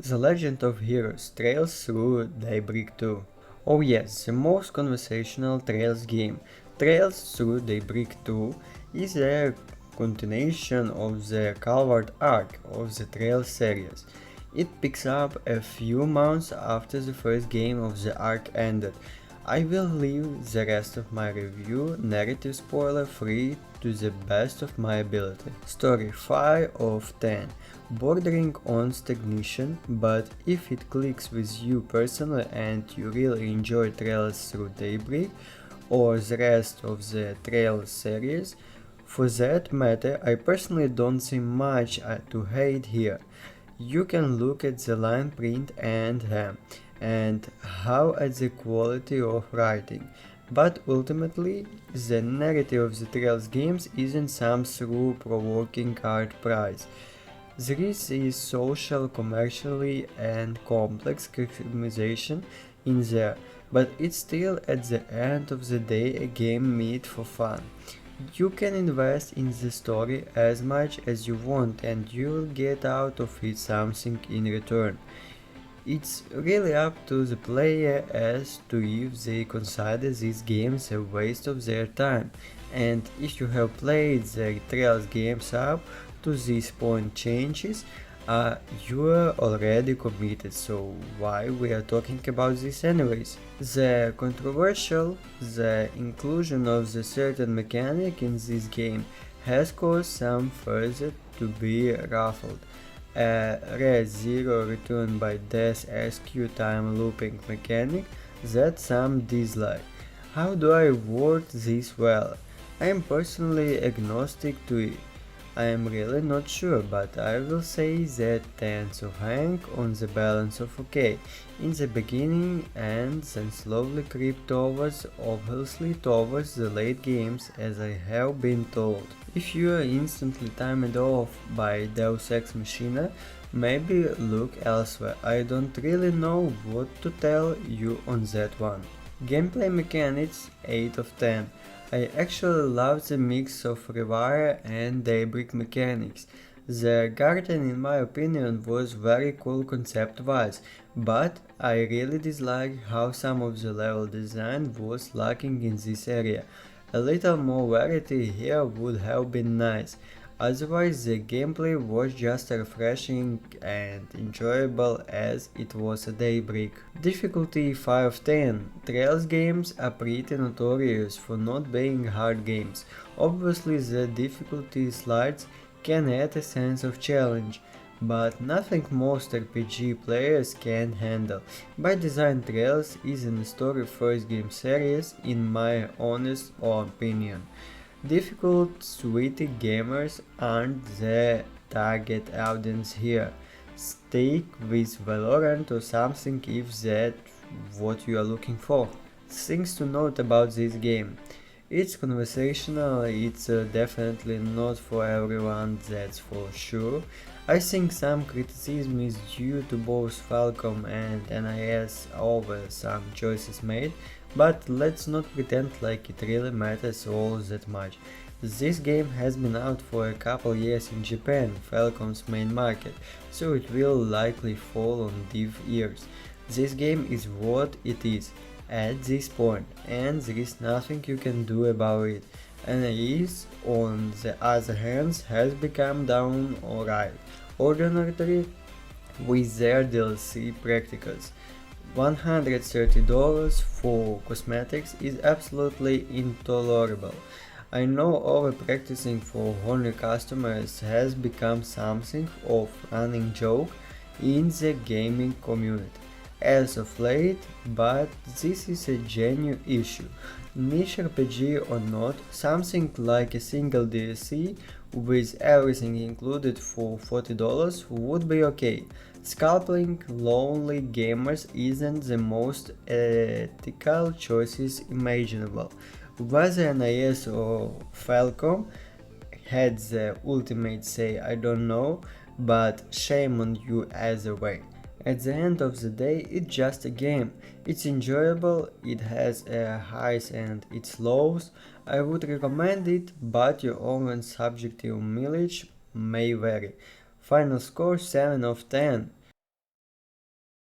The Legend of Heroes Trails through Daybreak II. Oh yes, the most conversational Trails game. Trails through Daybreak II is a continuation of the Calvard arc of the Trails series. It picks up a few months after the first game of the arc ended. I will leave the rest of my review narrative spoiler free to the best of my ability. Story 5 of 10, bordering on stagnation, but if it clicks with you personally and you really enjoy Trails through Daybreak or the rest of the Trails series, for that matter I personally don't see much to hate here. You can look at the line print and how at the quality of writing, but ultimately the narrative of the Trails games isn't some through-provoking art prize. There is a social, commercially, and complex customization in there, but it's still at the end of the day a game made for fun. You can invest in the story as much as you want and you'll get out of it something in return. It's really up to the player as to if they consider these games a waste of their time, and if you have played the Trails games up to this point changes, you are already committed, so why we are talking about this anyways? The inclusion of the certain mechanic in this game has caused some further to be ruffled. A rare zero returned by death SQ time looping mechanic that some dislike. How do I word this well? I am personally agnostic to it. I am really not sure, but I will say that tends to hang on the balance of okay in the beginning and then slowly creep towards, obviously towards the late games as I have been told. If you are instantly timed off by Deus Ex Machina, maybe look elsewhere. I don't really know what to tell you on that one. Gameplay mechanics 8 of 10. I actually love the mix of Rewire and Daybreak mechanics. The garden in my opinion was very cool concept-wise, but I really dislike how some of the level design was lacking in this area. A little more variety here would have been nice. Otherwise, the gameplay was just refreshing and enjoyable as it was a Daybreak. Difficulty 5 of 10. Trails games are pretty notorious for not being hard games. Obviously, the difficulty slides can add a sense of challenge, but nothing most RPG players can handle. By design, Trails is a story first game series in my honest opinion. Difficult, sweaty gamers aren't the target audience here. Stick with Valorant or something if that's what you are looking for. Things to note about this game. It's conversational, it's definitely not for everyone, that's for sure. I think some criticism is due to both Falcom and NIS over some choices made, but let's not pretend like it really matters all that much. This game has been out for a couple years in Japan, Falcom's main market, so it will likely fall on deaf ears. This game is what it is at this point, and there is nothing you can do about it. NIS, on the other hand, has become down alright, ordinary with their DLC practicals. $130 for cosmetics is absolutely intolerable. I know over-practicing for only customers has become something of running joke in the gaming community as of late, but this is a genuine issue. Niche RPG or not, something like a single DLC with everything included for $40 would be okay. Scalping lonely gamers isn't the most ethical choices imaginable. Whether NIS or Falcom had the ultimate say, I don't know, but shame on you either way. At the end of the day, it's just a game. It's enjoyable, it has a highs and its lows. I would recommend it, but your own subjective mileage may vary. Final score 7 of 10.